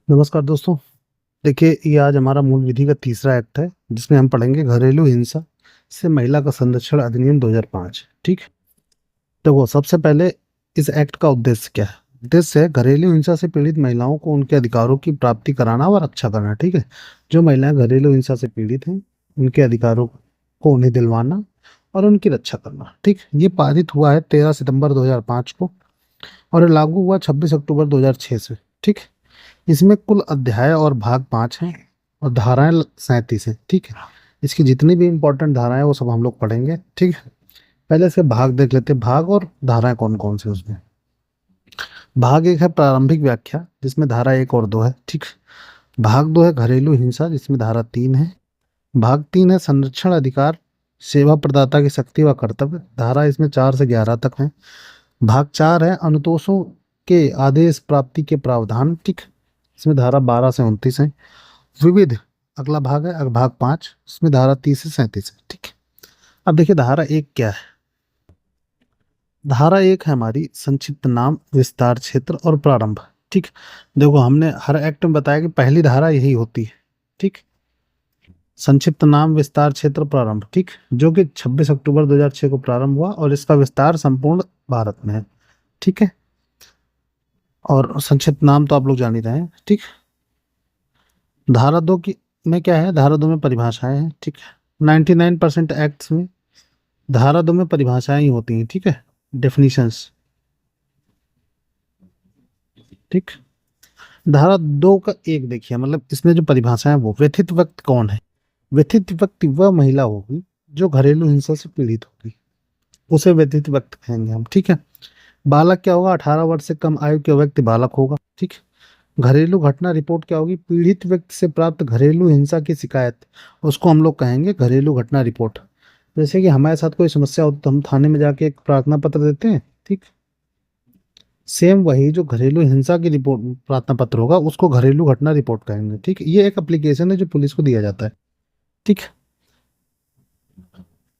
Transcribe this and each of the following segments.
नमस्कार दोस्तों। देखिए, ये आज हमारा मूल विधि का तीसरा एक्ट है जिसमें हम पढ़ेंगे घरेलू हिंसा से महिला का संरक्षण अधिनियम 2005। ठीक। देखो, सबसे पहले इस एक्ट का उद्देश्य क्या है। उद्देश्य है घरेलू हिंसा से पीड़ित महिलाओं को उनके अधिकारों की प्राप्ति कराना और रक्षा करना। ठीक है। जो महिलाएं घरेलू हिंसा से पीड़ित हैं उनके अधिकारों को उन्हें दिलवाना और उनकी रक्षा करना। ठीक। ये पारित हुआ है 13 सितंबर 2005 को और ये लागू हुआ 26 अक्टूबर 2006 से। ठीक। इसमें कुल अध्याय और भाग 5 हैं और धाराएं 37 हैं। ठीक है। इसकी जितनी भी इंपॉर्टेंट धाराएं हैं वो सब हम लोग पढ़ेंगे। ठीक है। पहले इसके भाग देख लेते हैं, भाग और धाराएं कौन कौन से उसमें। भाग एक है प्रारंभिक व्याख्या जिसमें धारा 1 और 2 है। ठीक। भाग 2 है घरेलू हिंसा जिसमें धारा 3 है। भाग 3 है संरक्षण अधिकार सेवा प्रदाता की शक्ति व कर्तव्य, धारा इसमें 4 से 11 तक है। भाग 4 है अनुतोषों के आदेश प्राप्ति के प्रावधान। ठीक। इसमें धारा 12 से 29 है। विविध अगला भाग है, भाग 5, इसमें धारा 30 से 37 है। ठीक है। अब देखिए धारा 1 क्या है। धारा 1 है हमारी संक्षिप्त नाम विस्तार क्षेत्र और प्रारंभ। ठीक। देखो, हमने हर एक्ट में बताया कि पहली धारा यही होती है। ठीक। संक्षिप्त नाम विस्तार क्षेत्र प्रारंभ। ठीक। जो कि 26 अक्टूबर 2006 को प्रारंभ हुआ और इसका विस्तार संपूर्ण भारत में है। ठीक है। और संक्षिप्त नाम तो आप लोग जान ही रहे हैं। ठीक। धारा 2 की में क्या है, धारा 2 में परिभाषाएं हैं। ठीक है। 99% एक्ट्स में धारा 2 में परिभाषाएं ही होती हैं। ठीक है। डेफिनेशंस। ठीक। धारा 2 का एक देखिए, मतलब इसमें जो परिभाषा है वो व्यथित व्यक्ति कौन है। व्यथित व्यक्ति वह महिला होगी जो घरेलू हिंसा से पीड़ित होगी, उसे व्यथित व्यक्ति कहेंगे हम। ठीक है। बालक क्या होगा, 18 वर्ष से कम आयु के व्यक्ति बालक होगा। ठीक। घरेलू घटना रिपोर्ट क्या होगी, पीड़ित व्यक्ति से प्राप्त घरेलू हिंसा की शिकायत, उसको हम लोग कहेंगे घरेलू घटना रिपोर्ट। जैसे कि हमारे साथ कोई समस्या हो तो हम थाने में जाके एक प्रार्थना पत्र देते हैं। ठीक। सेम वही जो घरेलू हिंसा की रिपोर्ट प्रार्थना पत्र होगा उसको घरेलू घटना रिपोर्ट कहेंगे। ठीक। ये एक एप्लीकेशन है जो पुलिस को दिया जाता है। ठीक।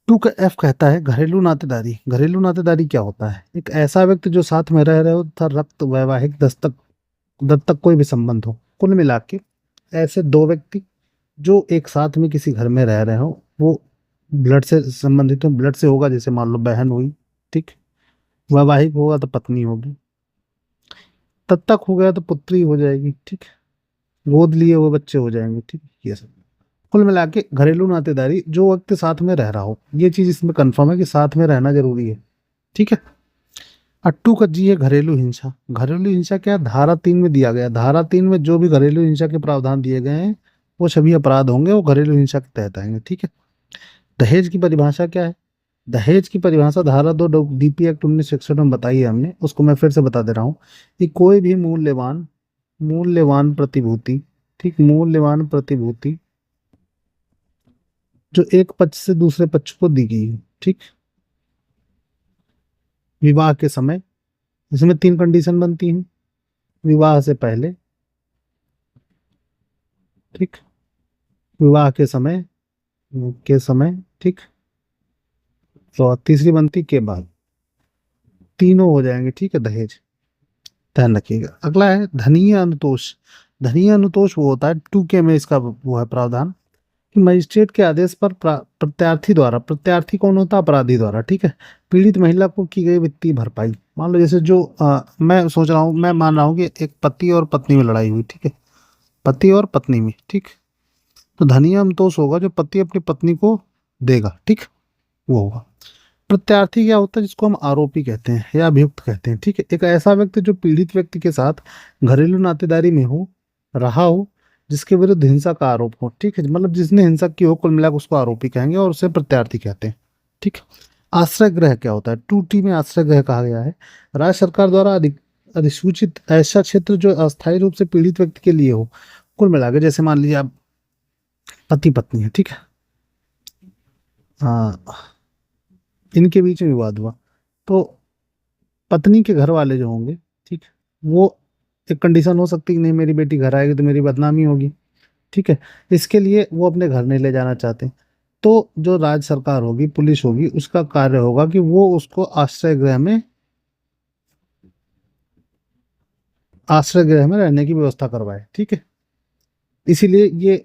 2 का एफ कहता है घरेलू नातेदारी। घरेलू नातेदारी क्या होता है, एक ऐसा व्यक्ति जो साथ में रह रहे हो तथा रक्त वैवाहिक दस्तक दत्तक कोई भी संबंध हो। कुल मिला के ऐसे दो व्यक्ति जो एक साथ में किसी घर में रह रहे हो, वो ब्लड से संबंधित हो। ब्लड से होगा जैसे मान लो बहन हुई। ठीक। वैवाहिक होगा तो पत्नी होगी। दत्तक हो गया तो पुत्री हो जाएगी। ठीक। गोद लिए हुए बच्चे हो जाएंगे। ठीक। ये सब कुल मिला के घरेलू नातेदारी, जो व्यक्ति साथ में रह रहा हो। ये चीज इसमें कंफर्म है कि साथ में रहना जरूरी है। ठीक है। अट्टू का जी है घरेलू हिंसा। घरेलू हिंसा क्या है, धारा 3 में दिया गया। धारा 3 में जो भी घरेलू हिंसा के प्रावधान दिए गए हैं वो सभी अपराध होंगे, वो घरेलू हिंसा के तहत आएंगे। ठीक है। दहेज की परिभाषा क्या है। दहेज की परिभाषा धारा 2 डीपी एक्ट 1961 में बताई है हमने, उसको मैं फिर से बता दे रहा हूँ कि कोई भी मूल्यवान मूल्यवान प्रतिभूति, ठीक, मूल्यवान प्रतिभूति जो एक पक्ष से दूसरे पक्ष को दी गई है। ठीक। विवाह के समय इसमें 3 कंडीशन बनती हैं। विवाह से पहले, ठीक, विवाह के समय, ठीक, तो तीसरी बनती के बाद, तीनों हो जाएंगे। ठीक है। दहेज ध्यान रखिएगा। अगला है धनीय अनुतोष। धनीय अनुतोष वो होता है 2 के में, इसका वो है प्रावधान कि मजिस्ट्रेट के आदेश पर प्रत्यार्थी द्वारा, प्रत्यार्थी कौन होता है, अपराधी द्वारा, ठीक है, पीड़ित महिला को की गई वित्तीय भरपाई। मान लो जैसे जो मैं सोच रहा हूँ, मैं मान रहा हूँ कि एक पति और पत्नी में लड़ाई हुई। ठीक है। पति और पत्नी में, ठीक, तो धनीय अनुतोष होगा जो पति अपनी पत्नी को देगा। ठीक। वो होगा। प्रत्यार्थी क्या होता है, जिसको हम आरोपी कहते हैं या अभियुक्त कहते हैं। ठीक है। एक ऐसा व्यक्ति जो पीड़ित व्यक्ति के साथ घरेलू नातेदारी में हो, रहा हो, जिसके विरुद्ध हिंसा का आरोप हो। ठीक है। मतलब जिसने हिंसा की हो, कुल मिलाकर उसको आरोपी कहेंगे और उसे प्रत्यार्थी कहते हैं। ठीक। आश्रय गृह क्या होता है, 2T में आश्रय गृह कहा गया है राज्य सरकार द्वारा अधिसूचित ऐसा क्षेत्र जो अस्थायी रूप से पीड़ित व्यक्ति के लिए हो। कुल मिलाकर जैसे मान लीजिए आप पति पत्नी है। ठीक है। हाँ, इनके बीच में विवाद हुआ तो पत्नी के घर वाले जो होंगे, ठीक, वो एक कंडीशन हो सकती है कि नहीं मेरी बेटी घर आएगी तो मेरी बदनामी होगी। ठीक है। इसके लिए वो अपने घर नहीं ले जाना चाहते, तो जो राज्य सरकार होगी, पुलिस होगी, उसका कार्य होगा कि वो उसको आश्रय गृह में आश्रय गृह में रहने की व्यवस्था करवाए। ठीक है, इसीलिए ये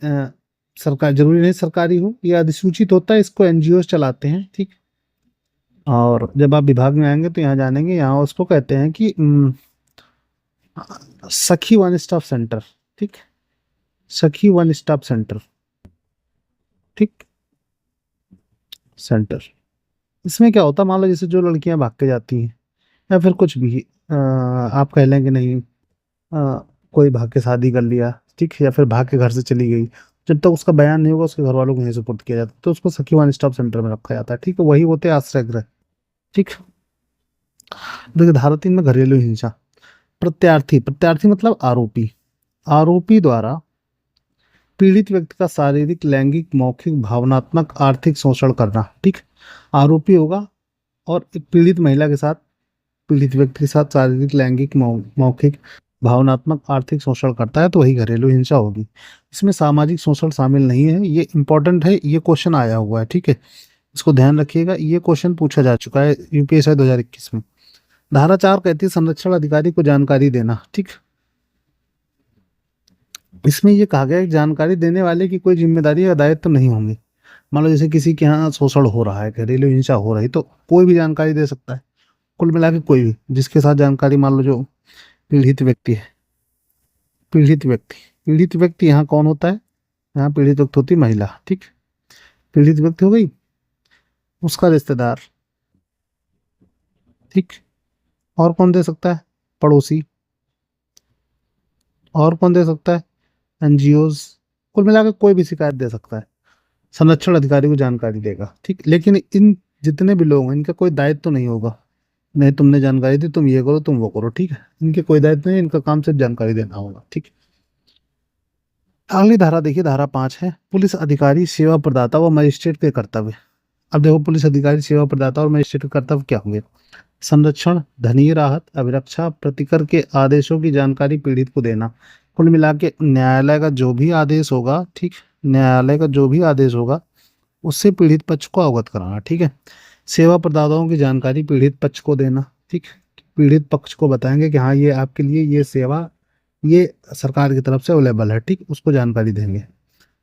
सरकार, जरूरी नहीं सरकारी हो, ये अधिसूचित होता है, इसको एनजीओ चलाते हैं। ठीक, और जब आप विभाग में आएंगे तो यहाँ जानेंगे, यहाँ उसको कहते हैं कि सखी वन स्टॉप सेंटर। ठीक, सखी वन स्टॉप सेंटर। ठीक, सेंटर। इसमें क्या होता है, मान लो जैसे जो लड़कियां भाग के जाती हैं या फिर कुछ भी, आप कह लें कि नहीं, कोई भाग के शादी कर लिया, ठीक है, या फिर भाग के घर से चली गई, जब तक उसका बयान नहीं होगा उसके घर वालों को नहीं सुपुर्द किया जाता, तो उसको सखी वन स्टॉप सेंटर में रखा जाता है। ठीक है, वही होते हैं आश्रय गृह। ठीक, देखिए धारा 3 में घरेलू हिंसा। प्रत्यार्थी, प्रत्यार्थी मतलब आरोपी, आरोपी द्वारा पीड़ित व्यक्ति का शारीरिक, लैंगिक, मौखिक, भावनात्मक, आर्थिक शोषण करना। ठीक, आरोपी होगा और एक पीड़ित महिला के साथ, पीड़ित व्यक्ति के साथ शारीरिक, लैंगिक, मौखिक, भावनात्मक, आर्थिक शोषण करता है तो वही घरेलू हिंसा होगी। इसमें सामाजिक शोषण शामिल नहीं है, ये इंपॉर्टेंट है, ये क्वेश्चन आया हुआ है। ठीक है, इसको ध्यान रखिएगा, ये क्वेश्चन पूछा जा चुका है यूपीएससी 2021 में। धारा 4 कहती है संरक्षण अधिकारी को जानकारी देना। ठीक, इसमें ये कहा गया है कि जानकारी देने वाले की कोई जिम्मेदारी या दायित्व तो नहीं होंगे। मान लो जैसे किसी के यहाँ शोषण हो रहा है, घरेलू हिंसा हो रही, तो कोई भी जानकारी दे सकता है, कुल मिला के कोई भी जिसके साथ जानकारी, मान लो जो पीड़ित व्यक्ति है, पीड़ित व्यक्ति, पीड़ित व्यक्ति यहाँ कौन होता है, यहाँ पीड़ित व्यक्ति होती है महिला। ठीक, पीड़ित व्यक्ति हो गई, उसका रिश्तेदार। ठीक, और कौन दे सकता है, पड़ोसी। और कौन दे सकता है, एनजीओज। कुल मिलाकर कोई भी शिकायत दे सकता है, संरक्षण अधिकारी को जानकारी देगा। ठीक, लेकिन इन जितने भी लोग हैं इनका कोई दायित्व तो नहीं होगा, नहीं तुमने जानकारी दी, तुम ये करो, तुम वो करो। ठीक है, इनके कोई दायित्व नहीं, इनका काम सिर्फ जानकारी देना होगा। ठीक, अगली धारा देखिए, धारा 5 है पुलिस अधिकारी, सेवा प्रदाता व मजिस्ट्रेट के कर्तव्य। अब देखो, पुलिस अधिकारी, सेवा प्रदाता और मजिस्ट्रेट के कर्तव्य क्या होंगे। संरक्षण, धनीय राहत, अभिरक्षा, प्रतिकर के आदेशों की जानकारी पीड़ित को देना। कुल मिला के न्यायालय का जो भी आदेश होगा, ठीक, न्यायालय का जो भी आदेश होगा उससे पीड़ित पक्ष को अवगत कराना। ठीक है, सेवा प्रदाताओं की जानकारी पीड़ित पक्ष को देना। ठीक, पीड़ित पक्ष को बताएंगे कि हाँ ये आपके लिए ये सेवा, ये सरकार की तरफ से अवेलेबल है। ठीक, उसको जानकारी देंगे।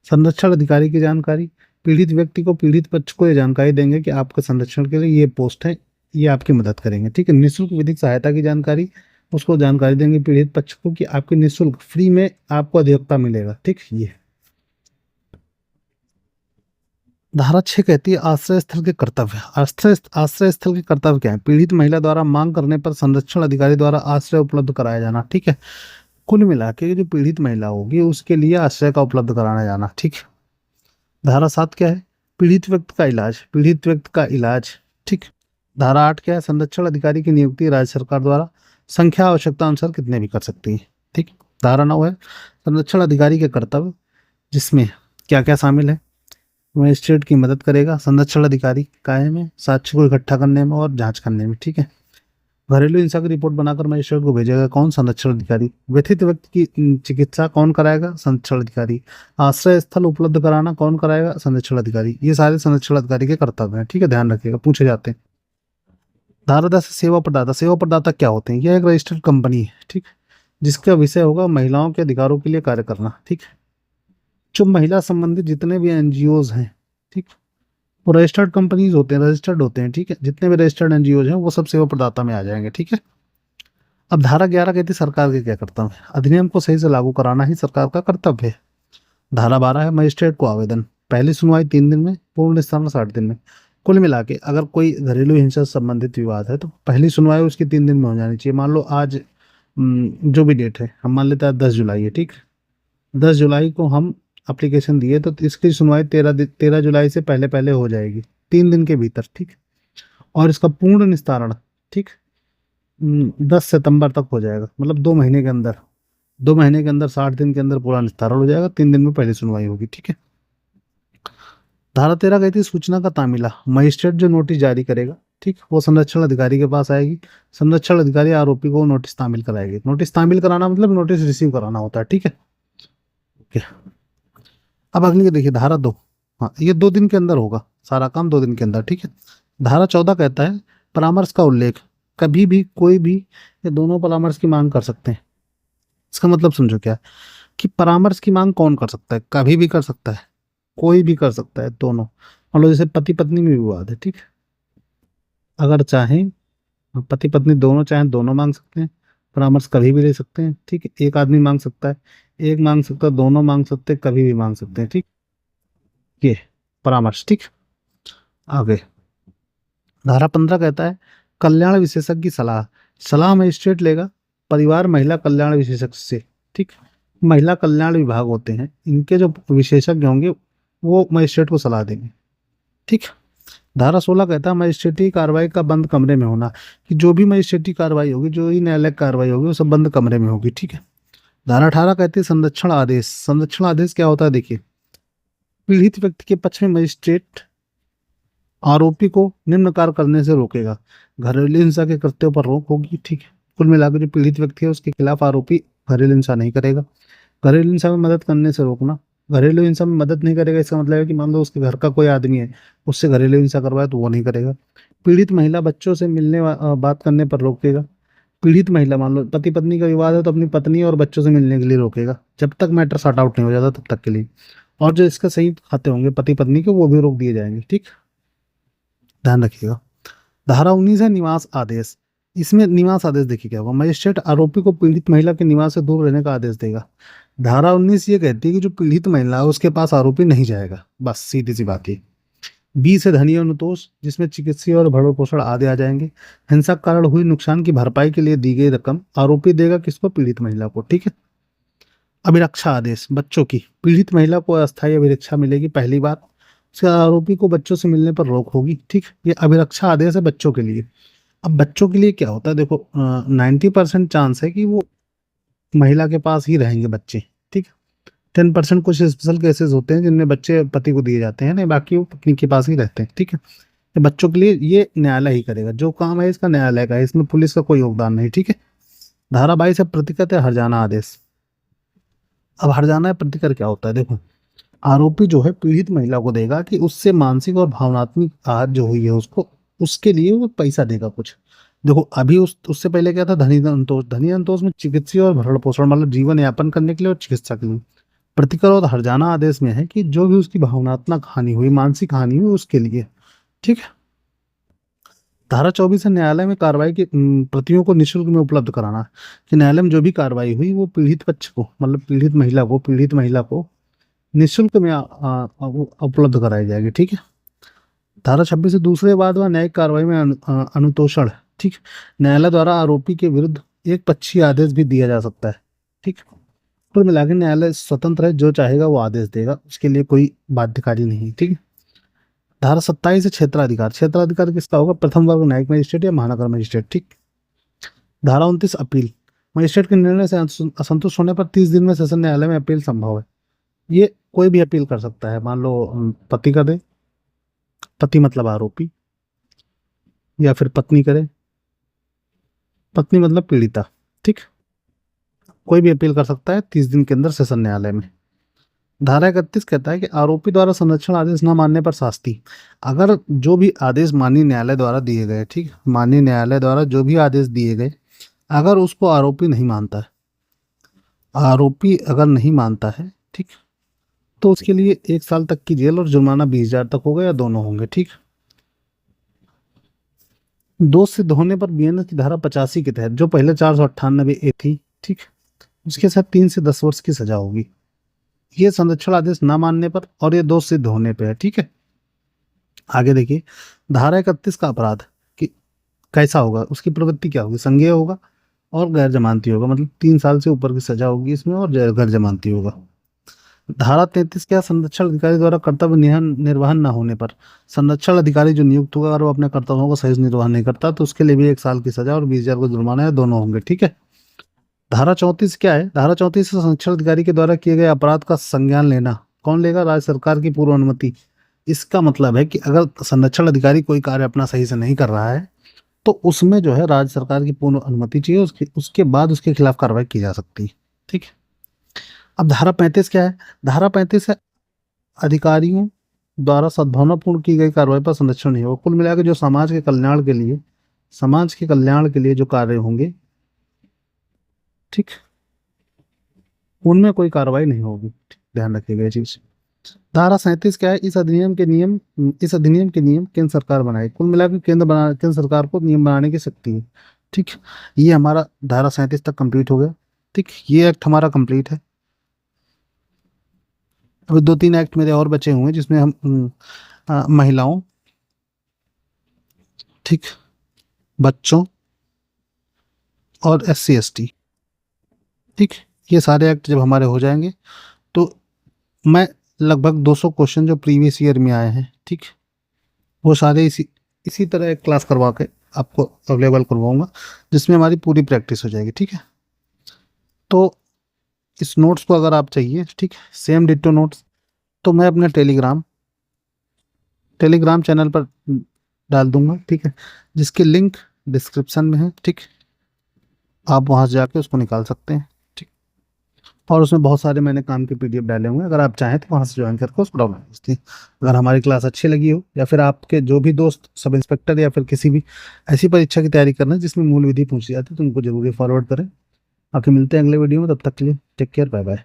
संरक्षण अधिकारी की जानकारी, पीड़ित व्यक्ति को, पीड़ित पक्ष को ये जानकारी देंगे कि आपके संरक्षण के लिए ये पोस्ट है, ये आपकी मदद करेंगे। ठीक है, निःशुल्क विधिक सहायता की जानकारी, उसको जानकारी देंगे पीड़ित पक्ष को कि आपकी निःशुल्क, फ्री में आपको अधिवक्ता मिलेगा। ठीक, ये धारा 6 कहती है आश्रय स्थल के कर्तव्य। आश्रय स्थल के कर्तव्य क्या है, पीड़ित महिला द्वारा मांग करने पर संरक्षण अधिकारी द्वारा आश्रय उपलब्ध कराया जाना। ठीक है, कुल मिला के जो पीड़ित महिला होगी उसके लिए आश्रय का उपलब्ध कराना जाना। ठीक, धारा 7 क्या है, पीड़ित व्यक्ति का इलाज, पीड़ित व्यक्ति का इलाज। ठीक, धारा 8 क्या है, संरक्षण अधिकारी की नियुक्ति राज्य सरकार द्वारा संख्या आवश्यकता अनुसार कितने भी कर सकती है। ठीक, धारा 9 है संरक्षण अधिकारी के कर्तव्य, जिसमें क्या क्या शामिल है, मजिस्ट्रेट की मदद करेगा संरक्षण अधिकारी काय में, साक्ष्य को इकट्ठा करने में और जांच करने में। ठीक है, घरेलू हिंसा की रिपोर्ट बनाकर मजिस्ट्रेट को भेजेगा कौन, संरक्षण अधिकारी। व्यथित व्यक्ति की चिकित्सा कौन कराएगा, संरक्षण अधिकारी। आश्रय स्थल उपलब्ध कराना कौन कराएगा, संरक्षण अधिकारी। ये सारे संरक्षण अधिकारी के कर्तव्य हैं। ठीक है, ध्यान रखिएगा, पूछे जाते हैं। धारा 10 सेवा प्रदाता। सेवा प्रदाता क्या होते हैं, यह एक रजिस्टर्ड कंपनी है। ठीक, जिसका विषय होगा महिलाओं के अधिकारों के लिए कार्य करना। ठीक, जो महिला संबंधित जितने भी एनजीओज हैं, ठीक, वो रजिस्टर्ड कंपनीज होते हैं, रजिस्टर्ड होते हैं। ठीक है, जितने भी रजिस्टर्ड एनजीओज हैं वो सब सेवा प्रदाता में आ जाएंगे। ठीक है, अब धारा 11 कहती है सरकार के क्या कर्तव्य है, अधिनियम को सही से लागू कराना ही सरकार का कर्तव्य है। धारा 12 है मजिस्ट्रेट को आवेदन, पहली सुनवाई 3 दिन में, पूर्ण निस्तारण 60 दिन में। कुल मिला के अगर कोई घरेलू हिंसा से संबंधित विवाद है तो पहली सुनवाई उसकी 3 दिन में हो जानी चाहिए। मान लो आज जो भी डेट है, हम मान लेते हैं 10 जुलाई है। ठीक, 10 जुलाई को हम एप्लीकेशन दिए तो इसकी सुनवाई 13 जुलाई से पहले पहले हो जाएगी, 3 दिन के भीतर। ठीक, और इसका पूर्ण निस्तारण, ठीक, 10 सितंबर तक हो जाएगा, मतलब 2 महीने के अंदर, 2 महीने के अंदर 60 दिन के अंदर पूरा निस्तारण हो जाएगा, 3 दिन में पहली सुनवाई होगी। ठीक है, धारा 13 कहती है सूचना का तामीला, मजिस्ट्रेट जो नोटिस जारी करेगा, ठीक, वो संरक्षण अधिकारी के पास आएगी, संरक्षण अधिकारी आरोपी को नोटिस तामील कराएगी। नोटिस तामील कराना मतलब नोटिस रिसीव कराना होता है। ठीक है, ओके। अब अगली देखिए धारा 2, हाँ ये 2 दिन के अंदर होगा, सारा काम 2 दिन के अंदर। ठीक है, धारा 14 कहता है परामर्श का उल्लेख, कभी भी कोई भी ये दोनों परामर्श की मांग कर सकते हैं। इसका मतलब समझो क्या है कि परामर्श की मांग कौन कर सकता है, कभी भी कर सकता है, कोई भी कर सकता है, दोनों। मान लो जैसे पति पत्नी में विवाद है, ठीक है, अगर चाहें पति पत्नी दोनों चाहें दोनों मांग सकते हैं, परामर्श कभी भी ले सकते हैं, ठीक है। एक आदमी मांग सकता है, एक मांग सकता है, दोनों मांग सकते हैं, कभी भी मांग सकते हैं, ठीक। ये परामर्श, ठीक। आगे धारा 15 कहता है कल्याण विशेषज्ञ की सलाह। सलाह मजिस्ट्रेट लेगा, परिवार महिला कल्याण विशेषज्ञ से, ठीक। महिला कल्याण विभाग होते हैं, इनके जो विशेषज्ञ होंगे वो मजिस्ट्रेट को सलाह देंगे, ठीक। धारा 16 कहता है मजिस्ट्रेटी कार्रवाई का बंद कमरे में होना, कि जो भी मजिस्ट्रेटी कार्रवाई होगी, जो ही न्यायालय कार्रवाई होगी, वो सब बंद कमरे में होगी, ठीक है। धारा 18 कहती है संरक्षण आदेश। संरक्षण आदेश क्या होता है, देखिए, पीड़ित व्यक्ति के पक्ष में मजिस्ट्रेट आरोपी को निम्न कार्य करने से रोकेगा। घरेलू हिंसा के कृत्यों पर रोक होगी, ठीक है। कुल मिलाकर जो पीड़ित व्यक्ति है उसके खिलाफ आरोपी घरेलू हिंसा नहीं करेगा। घरेलू हिंसा में मदद करने से रोकना। घरेलू हिंसा में मदद नहीं करेगा, इसका मतलब है कि मान लो उसके घर का कोई आदमी है, उससे घरेलू हिंसा करवाए तो वो नहीं करेगा। पीड़ित महिला बच्चों से बात करने पर रोकेगा। पीड़ित महिला, मान लो पति पत्नी का विवाद है तो अपनी पत्नी और बच्चों से मिलने के लिए रोकेगा, जब तक मैटर सॉर्ट आउट नहीं हो जाता तब तक के लिए। और जो इसके सही खाते होंगे पति पत्नी के, वो भी रोक दिए जाएंगे, ठीक। ध्यान रखिएगा। धारा 19 है निवास आदेश। इसमें निवास आदेश देखिए क्या होगा, मजिस्ट्रेट आरोपी को पीड़ित महिला के निवास से दूर रहने का आदेश देगा। धारा 19 ये कहती है कि जो पीड़ित महिला है उसके पास आरोपी नहीं जाएगा, बस सीधी सी बात है। 20 है धनीय अनुतोष, जिसमें चिकित्सीय और भरण पोषण आदि आ जाएंगे। हिंसा के कारण हुई नुकसान की भरपाई के लिए दी गई रकम आरोपी देगा किसको, पीड़ित महिला को, ठीक है। अभिरक्षा आदेश बच्चों की, पीड़ित महिला को अस्थायी अभिरक्षा मिलेगी पहली बार, उसके आरोपी को बच्चों से मिलने पर रोक होगी, ठीक। ये अभिरक्षा आदेश है बच्चों के लिए। अब बच्चों के लिए क्या होता है, देखो 90% चांस है कि वो महिला के पास ही रहेंगे बच्चे, ठीक। 10% कुछ स्पेशल केसेस होते हैं जिनमें बच्चे पति को दिए जाते हैं, नहीं बाकी वो पत्नी के पास ही रहते हैं, ठीक है। तो बच्चों के लिए ये न्यायालय ही करेगा, जो काम है इसका न्यायालय का है, इसमें पुलिस का कोई योगदान नहीं, ठीक है। धारा 22 है प्रतिकृत या हर्जाना आदेश। अब हर्जाना या प्रतिकर क्या होता है, देखो, आरोपी जो है पीड़ित महिला को देगा कि उससे मानसिक और भावनात्मक आहत जो हुई है उसको, उसके लिए वो पैसा देगा कुछ। देखो अभी उससे पहले क्या था, धनी संतोष। धनी संतोष में चिकित्सीय और भरण पोषण, मतलब जीवन यापन करने के लिए और चिकित्सा के लिए। प्रतिकर और हर्जाना आदेश में है कि जो भी उसकी भावनात्मक हानि हुई, मानसिक हानि हुई, उसके लिए, ठीक है। धारा 24 है न्यायालय में कार्रवाई की प्रतियों को निःशुल्क में उपलब्ध कराना, कि न्यायालय में जो भी कार्रवाई हुई वो पीड़ित पक्ष को, मतलब पीड़ित महिला को निःशुल्क में उपलब्ध कराई जाएगी, ठीक है। धारा 26 से दूसरे बाद व न्यायिक कार्रवाई में अनुतोषण, ठीक। न्यायालय द्वारा आरोपी के विरुद्ध एक पक्षीय आदेश भी दिया जा सकता है, ठीक। कुल मिलाकर न्यायालय स्वतंत्र है, जो चाहेगा वो आदेश देगा, उसके लिए कोई बाध्यकारी नहीं, ठीक है। धारा 27 है क्षेत्राधिकार। क्षेत्राधिकार किसका होगा, प्रथम वर्ग न्यायिक मजिस्ट्रेट या महानगर मजिस्ट्रेट, ठीक। धारा 29 अपील। मजिस्ट्रेट के निर्णय से असंतुष्ट होने पर 30 दिन में सेशन न्यायालय में अपील संभव है। ये कोई भी अपील कर सकता है, मान लो पति कर दे, पति मतलब आरोपी, या फिर पत्नी करे, पत्नी मतलब पीड़िता, ठीक। कोई भी अपील कर सकता है 30 दिन के अंदर सेशन न्यायालय में। धारा 31 कहता है कि आरोपी द्वारा संरक्षण आदेश न मानने पर शास्ति। अगर जो भी आदेश माननीय न्यायालय द्वारा दिए गए, ठीक, माननीय न्यायालय द्वारा जो भी आदेश दिए गए, अगर उसको आरोपी नहीं मानता है, आरोपी अगर नहीं मानता है, ठीक, तो उसके लिए 1 साल तक की जेल और जुर्माना 20,000 तक होगा, या दोनों होंगे, ठीक। दोष सिद्ध होने पर बीएनएस की धारा 85 के तहत, जो पहले 498 ए थी, ठीक, उसके साथ 3 से 10 वर्ष की सजा होगी, ये संरक्षण आदेश ना मानने पर, और ये दोष सिद्ध होने पे है, ठीक है। आगे देखिए धारा 31 का अपराध, कि कैसा होगा, उसकी प्रवृत्ति क्या होगी, संज्ञेय होगा और गैर जमानती होगा, मतलब 3 साल से ऊपर की सजा होगी इसमें, और गैर जमानती होगा। धारा 33 क्या, संरक्षण अधिकारी द्वारा कर्तव्य निर्वहन न होने पर, संरक्षण अधिकारी जो नियुक्त होगा अगर वो अपने कर्तव्यों को सही निर्वहन नहीं करता तो उसके लिए भी 1 साल की सजा और 20,000 को जुर्माना, या दोनों होंगे, ठीक है। धारा 34 क्या है, धारा 34 संरक्षण अधिकारी के द्वारा किए गए अपराध का संज्ञान लेना। कौन लेगा, राज्य सरकार की पूर्व अनुमति। इसका मतलब है कि अगर संरक्षण अधिकारी कोई कार्य अपना सही से नहीं कर रहा है तो उसमें जो है राज्य सरकार की पूर्ण अनुमति चाहिए, उसके बाद उसके खिलाफ कार्रवाई की जा सकती है, ठीक है। अब धारा 35 क्या है, धारा 35 है अधिकारियों द्वारा सद्भावनापूर्ण की गई कार्रवाई पर संरक्षण नहीं होगा। कुल मिलाकर जो समाज के कल्याण के लिए जो कार्य होंगे, ठीक, उनमें कोई कार्रवाई नहीं होगी। ध्यान रखिएगा ये चीज। धारा 37 क्या है? इस अधिनियम के नियम केंद्र सरकार बनाए। कुल मिलाकर केंद्र सरकार को नियम बनाने की शक्ति है। ठीक, ये हमारा धारा 37 तक कंप्लीट हो गया। ठीक, ये एक्ट हमारा कंप्लीट है। अभी 2-3 एक्ट मेरे और बचे हुए हैं जिसमें हम महिलाओं, ठीक, बच्चों और SC ST, ठीक, ये सारे एक्ट जब हमारे हो जाएंगे तो मैं लगभग 200 क्वेश्चन जो प्रीवियस ईयर में आए हैं, ठीक, वो सारे इसी तरह एक क्लास करवा के आपको अवेलेबल करवाऊंगा, जिसमें हमारी पूरी प्रैक्टिस हो जाएगी। ठीक है, तो इस नोट्स को अगर आप चाहिए, ठीक, सेम डिट्टो नोट्स, तो मैं अपने टेलीग्राम चैनल पर डाल दूंगा। ठीक है, जिसकी लिंक डिस्क्रिप्शन में है। ठीक, आप वहां से जाके उसको निकाल सकते हैं। ठीक, और उसमें बहुत सारे मैंने काम के PDF डाले हुए हैं, अगर आप चाहें तो वहां से ज्वाइन करके उसको डाउनलोड कर सकते हैं। अगर हमारी क्लास अच्छी लगी हो, या फिर आपके जो भी दोस्त सब इंस्पेक्टर या फिर किसी भी ऐसी परीक्षा की तैयारी करना है जिसमें मूल विधि पूछी जाती है, तो उनको जरूर फॉरवर्ड करें। आके मिलते हैं अगले वीडियो में, तब तक के लिए टेक केयर, बाय बाय।